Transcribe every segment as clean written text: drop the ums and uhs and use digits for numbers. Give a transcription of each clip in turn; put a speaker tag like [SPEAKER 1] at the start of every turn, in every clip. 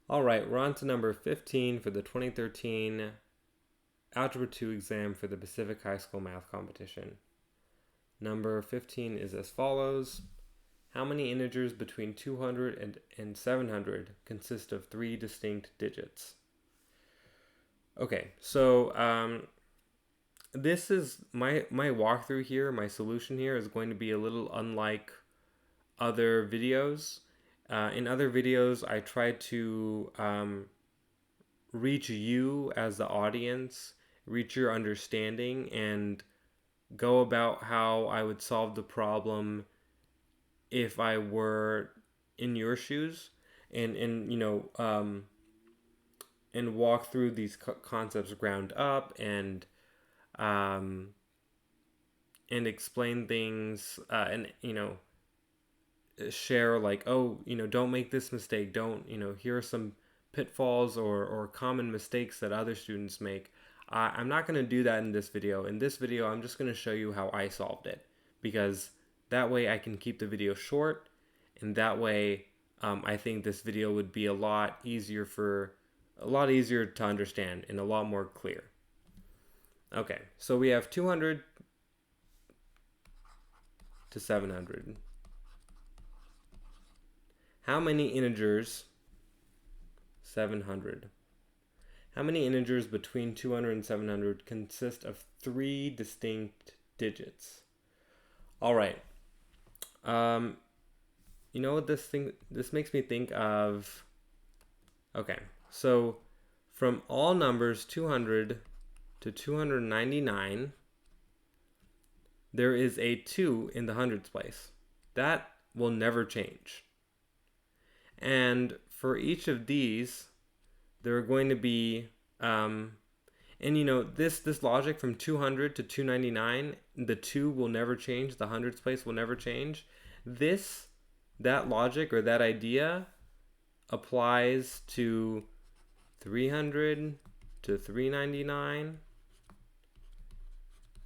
[SPEAKER 1] All right, we're on to number 15 for the 2013 Algebra 2 exam for the Pacific High School Math Competition. Number 15 is as follows. How many integers between 200 and 700 consist of 3 distinct digits? Okay, so this is my walkthrough here, my solution here is going to be a little unlike other videos. In other videos, I try to reach you as the audience, reach your understanding, and go about how I would solve the problem if I were in your shoes, and and walk through these concepts ground up, and explain things, and share like, oh, don't make this mistake, don't, here are some pitfalls or common mistakes that other students make. I'm not going to do that in this video. In this video, I'm just going to show you how I solved it, because that way I can keep the video short, and that way I think this video would be a lot easier to understand and a lot more clear. Okay, so we have 200 to 700. How many integers? 700. How many integers between 200 and 700 consist of 3 distinct digits? All right. You know what this makes me think of? Okay, so from all numbers 200 to 299, there is a 2 in the hundreds place. That will never change. And for each of these, there are going to be, this logic from 200 to 299, the 2 will never change, the hundreds place will never change. That logic or that idea applies to 300 to 399,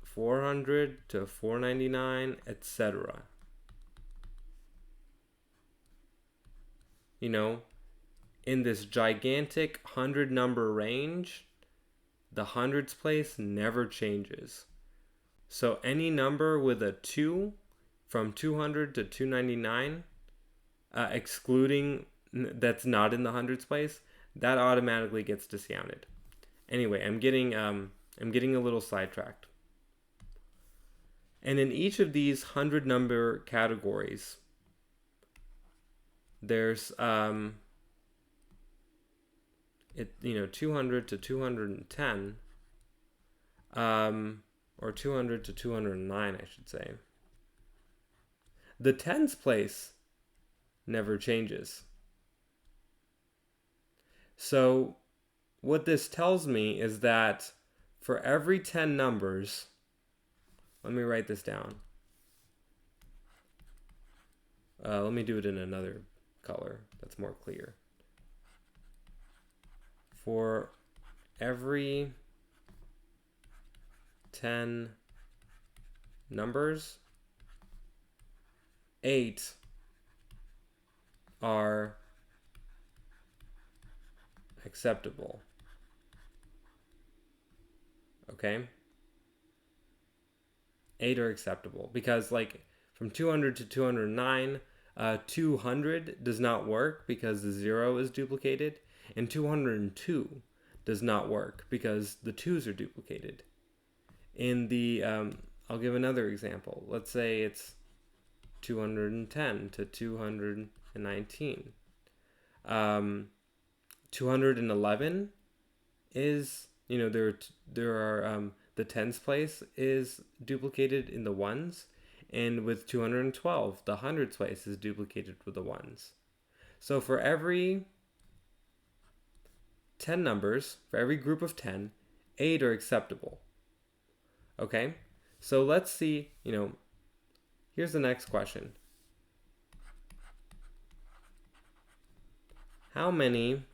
[SPEAKER 1] 400 to 499, etc. In this gigantic 100 number range, the hundreds place never changes. So any number with a 2 from 200 to 299, excluding that's not in the hundreds place, that automatically gets discounted. Anyway, I'm getting a little sidetracked. And in each of these 100 number categories, there's 200 to 210, or 200 to 209, I should say. The tens place never changes. So what this tells me is that for every 10 numbers, let me write this down. Let me do it in another color that's more clear. For every 10 numbers, 8 are acceptable. Okay? 8 are acceptable because, like, from 200 to 209, 200 does not work because the 0 is duplicated, and 202 does not work because the 2's are duplicated. In the, I'll give another example. Let's say it's 210 to 219. 211 is, there are the tens place is duplicated in the ones, and with 212, the hundreds place is duplicated with the ones. So for every 10 numbers, for every group of 10, 8 are acceptable. Okay? So let's see, here's the next question. How many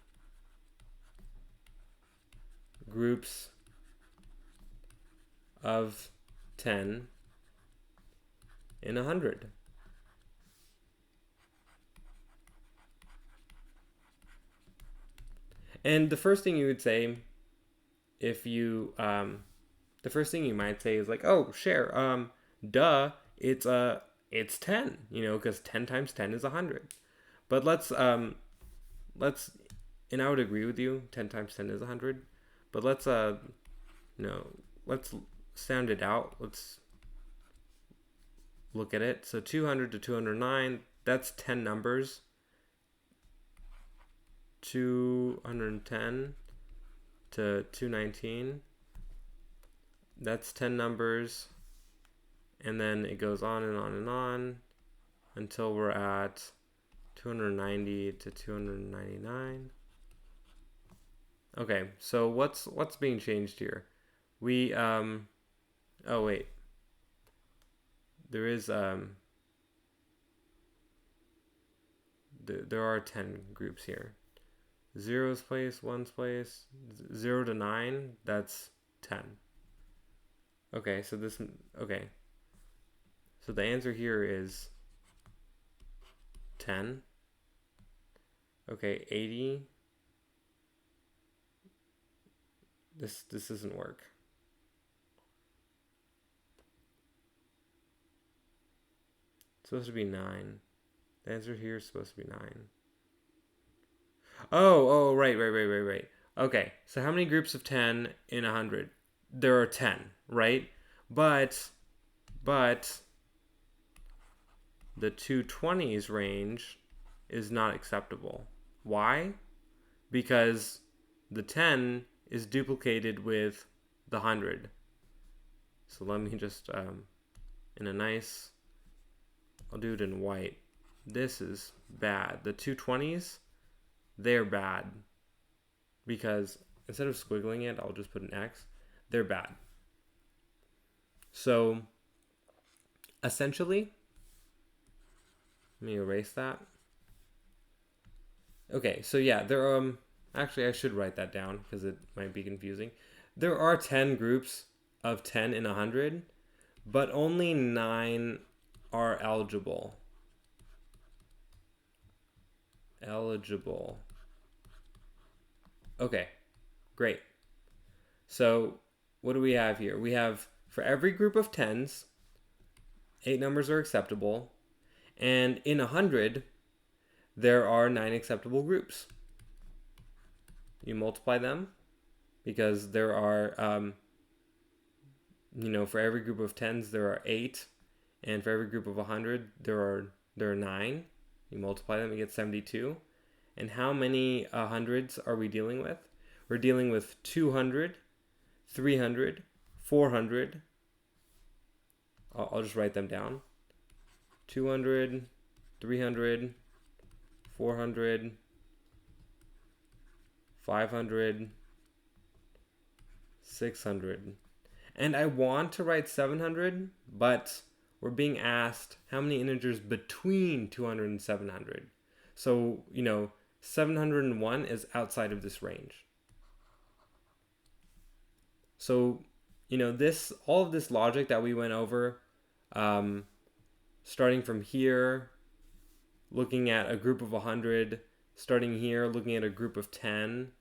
[SPEAKER 1] groups of 10 in 100? And the first thing you would say, if you the first thing you might say is like, oh, Sher, duh, it's 10, because 10 times 10 is 100. But let's and I would agree with you, 10 times 10 is 100. But let's sound it out. Let's look at it. So 200 to 209, that's 10 numbers. 210 to 219, that's 10 numbers. And then it goes on and on and on until we're at 290 to 299. Okay, so what's being changed here? We oh wait. There is there are 10 groups here. Zeros place, ones place, 0 to 9, that's 10. Okay, so so the answer here is 10. Okay, 80. This doesn't work. It's supposed to be 9. The answer here is supposed to be 9. Oh, right. Okay, so how many groups of 10 in 100? There are 10, right? But the 220s range is not acceptable. Why? Because the 10 is duplicated with the 100. So let me just, I'll do it in white. This is bad. The 220s, they're bad. Because instead of squiggling it, I'll just put an X. They're bad. So, essentially, let me erase that. Okay, so yeah, there are, actually I should write that down because it might be confusing. There are 10 groups of 10 in 100, but only 9 are eligible. Okay, great. So what do we have here? We have, for every group of 10s, 8 numbers are acceptable. And in 100, there are 9 acceptable groups. You multiply them because there are, for every group of 10s, there are 8. And for every group of 100, there are 9. You multiply them, you get 72. And how many hundreds are we dealing with? We're dealing with 200, 300, 400. I'll just write them down. 200, 300, 400, 500, 600. And I want to write 700, but we're being asked how many integers between 200 and 700. So, 701 is outside of this range. So, all of this logic that we went over, starting from here, looking at a group of 100, starting here, looking at a group of 10,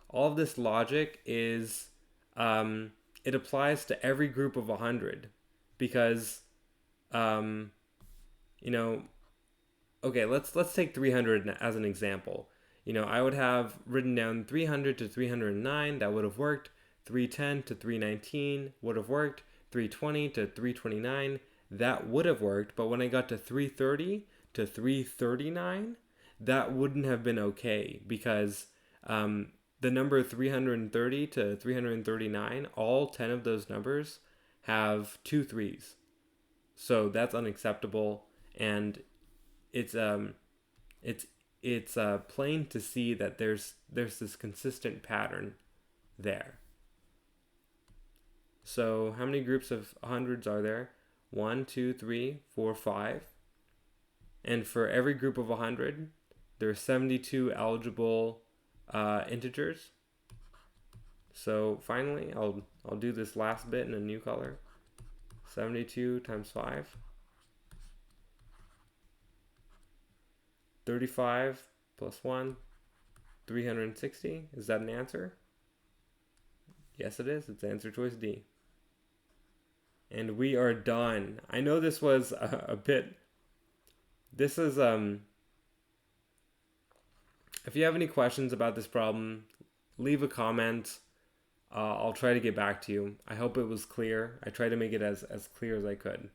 [SPEAKER 1] all of this logic is, it applies to every group of 100 because, okay, let's take 300 as an example. I would have written down 300 to 309, that would have worked. 310 to 319 would have worked. 320 to 329, that would have worked. But when I got to 330 to 339, that wouldn't have been okay because the number 330 to 339, all 10 of those numbers have 2 3s. So that's unacceptable, and it's plain to see that there's this consistent pattern there. So how many groups of hundreds are there? 1, 2, 3, 4, 5. And for every group of 100, there are 72 eligible integers. So finally, I'll do this last bit in a new color. 72 times 5. 35 plus 1. 360. Is that an answer? Yes, it is. It's answer choice D. And we are done. I know this was a bit... This is... If you have any questions about this problem, leave a comment. I'll try to get back to you. I hope it was clear. I tried to make it as clear as I could.